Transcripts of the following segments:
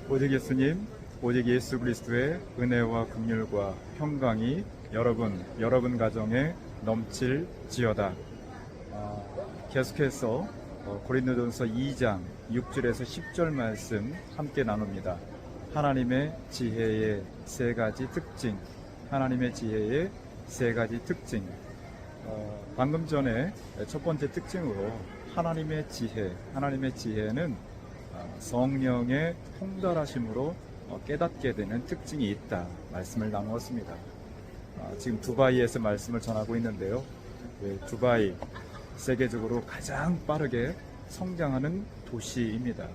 오직 예수님, 오직 예수 그리스도의 은혜와 긍휼과 평강이 여러분 가정에 넘칠지어다. 계속해서 고린도전서 2장 6절에서 10절 말씀 함께 나눕니다. 하나님의 지혜의 세 가지 특징, 하나님의 지혜의 세 가지 특징. 방금 전에 첫 번째 특징으로 하나님의 지혜는 성령의 통달하심으로 깨닫게 되는 특징이 있다 말씀을 나누었습니다. 지금 두바이에서 말씀을 전하고 있는데요. 두바이 세계적으로 가장 빠르게 성장하는 도시입니다.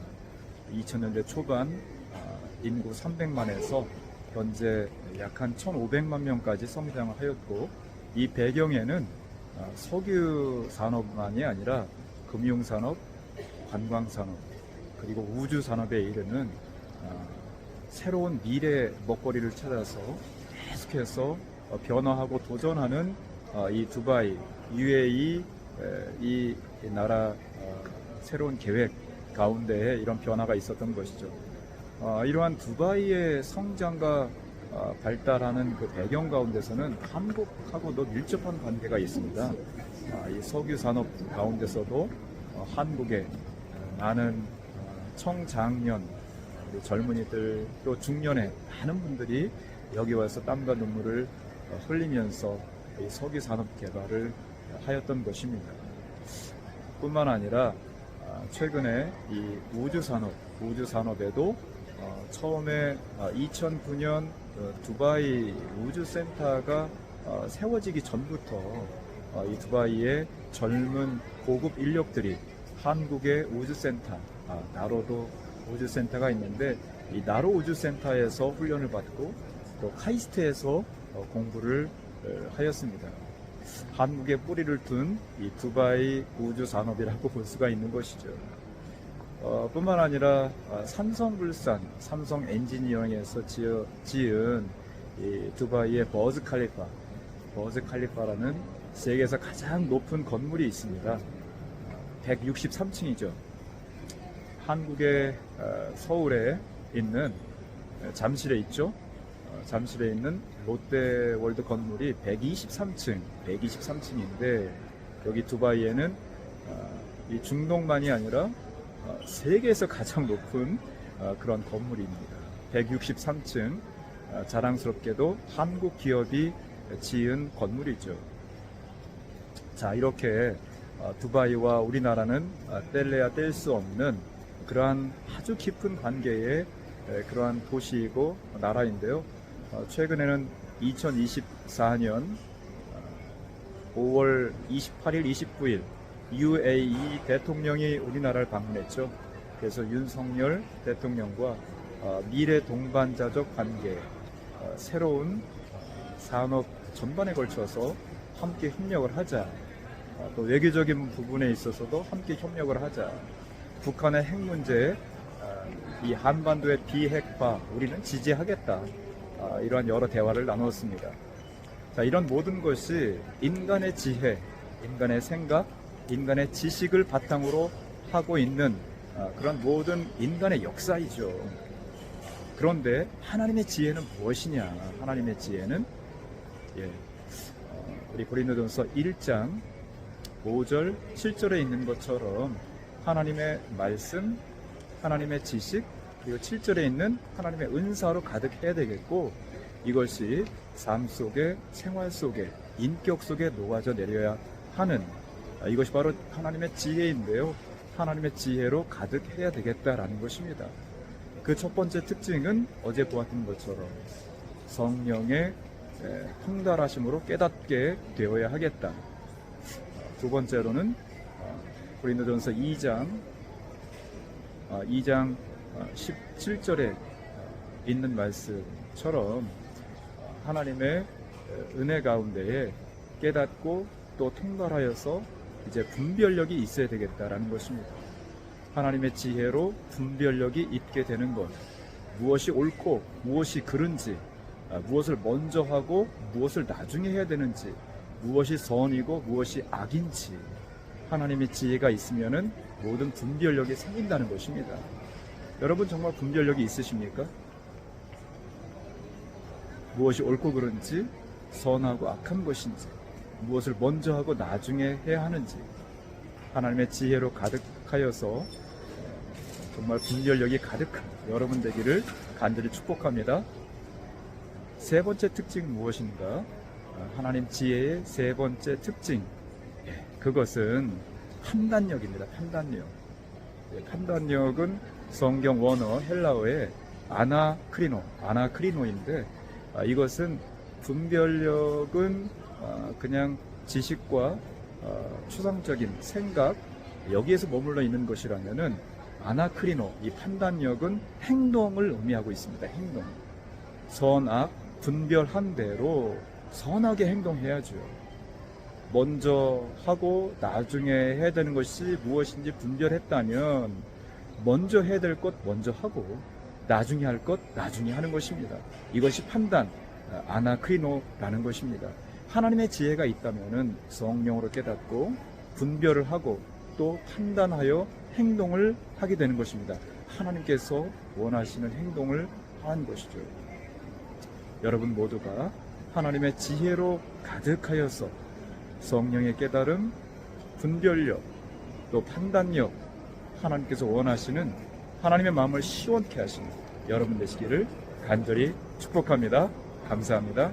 2000년대 초반 인구 300만에서 현재 약 한 1500만 명까지 성장을 하였고, 이 배경에는 석유 산업만이 아니라 금융산업, 관광산업, 그리고 우주산업에 이르는 새로운 미래 먹거리를 찾아서 계속해서 변화하고 도전하는 이 두바이, UAE 이 나라 새로운 계획 가운데에 이런 변화가 있었던 것이죠. 이러한 두바이의 성장과 발달하는 그 배경 가운데서는 한국하고도 밀접한 관계가 있습니다. 이 석유 산업 가운데서도 한국의 많은 청장년, 젊은이들 또 중년의 많은 분들이 여기 와서 땀과 눈물을 흘리면서 이 석유 산업 개발을 하였던 것입니다. 뿐만 아니라 최근에 이 우주산업에도 처음에 2009년 두바이 우주센터가 세워지기 전부터 이 두바이의 젊은 고급 인력들이 한국의 우주센터, 나로도 우주센터가 있는데, 이 나로 우주센터에서 훈련을 받고 또 카이스트에서 공부를 하였습니다. 한국에 뿌리를 둔 이 두바이 우주산업이라고 볼 수가 있는 것이죠. 뿐만 아니라 삼성물산, 삼성 엔지니어링에서 지은 이 두바이의 버즈 칼리파라는 세계에서 가장 높은 건물이 있습니다. 163층이죠. 한국의 서울에 있는 잠실에 있죠. 잠실에 있는 롯데월드 건물이 123층인데 여기 두바이에는 이 중동만이 아니라 세계에서 가장 높은 그런 건물입니다. 163층, 자랑스럽게도 한국 기업이 지은 건물이죠. 자, 이렇게 두바이와 우리나라는 뗄래야 뗄 수 없는 그러한 아주 깊은 관계의 그러한 도시이고 나라인데요. 최근에는 2024년 5월 28일, 29일 UAE 대통령이 우리나라를 방문했죠. 그래서 윤석열 대통령과 미래 동반자적 관계, 새로운 산업 전반에 걸쳐서 함께 협력을 하자, 또 외교적인 부분에 있어서도 함께 협력을 하자, 북한의 핵 문제, 이 한반도의 비핵화 우리는 지지하겠다, 이러한 여러 대화를 나누었습니다. 자, 이런 모든 것이 인간의 지혜, 인간의 생각, 인간의 지식을 바탕으로 하고 있는 그런 모든 인간의 역사이죠. 그런데 하나님의 지혜는 무엇이냐? 하나님의 지혜는 우리 고린도전서 1장 5절, 7절에 있는 것처럼 하나님의 말씀, 하나님의 지식, 그리고 7절에 있는 하나님의 은사로 가득해야 되겠고, 이것이 삶 속에, 생활 속에, 인격 속에 녹아져 내려야 하는, 이것이 바로 하나님의 지혜인데요. 하나님의 지혜로 가득해야 되겠다라는 것입니다. 그 첫 번째 특징은 어제 보았던 것처럼 성령의 통달하심으로 깨닫게 되어야 하겠다. 두 번째로는 고린도전서 2장 17절에 있는 말씀처럼 하나님의 은혜 가운데에 깨닫고 또 통달하여서 이제 분별력이 있어야 되겠다라는 것입니다. 하나님의 지혜로 분별력이 있게 되는 것, 무엇이 옳고 무엇이 그른지, 무엇을 먼저 하고 무엇을 나중에 해야 되는지, 무엇이 선이고 무엇이 악인지, 하나님의 지혜가 있으면은 모든 분별력이 생긴다는 것입니다. 여러분 정말 분별력이 있으십니까? 무엇이 옳고 그른지, 선하고 악한 것인지, 무엇을 먼저 하고 나중에 해야 하는지 하나님의 지혜로 가득하여서 정말 분별력이 가득한 여러분 되기를 간절히 축복합니다. 세 번째 특징 무엇인가? 하나님 지혜의 세 번째 특징, 그것은 판단력입니다. 판단력. 판단력은 성경 원어 헬라어의 아나크리노인데, 이것은 분별력은 그냥 지식과 추상적인 생각, 여기에서 머물러 있는 것이라면은 아나크리노, 이 판단력은 행동을 의미하고 있습니다. 행동. 선악 분별한 대로 선하게 행동해야죠. 먼저 하고 나중에 해야 되는 것이 무엇인지 분별했다면 먼저 해야 될 것 먼저 하고 나중에 할 것 나중에 하는 것입니다. 이것이 판단, 아나크리노라는 것입니다. 하나님의 지혜가 있다면 성령으로 깨닫고 분별을 하고 또 판단하여 행동을 하게 되는 것입니다. 하나님께서 원하시는 행동을 하는 것이죠. 여러분 모두가 하나님의 지혜로 가득하여서 성령의 깨달음, 분별력, 또 판단력, 하나님께서 원하시는 하나님의 마음을 시원케 하시는 여러분 되시기를 간절히 축복합니다. 감사합니다.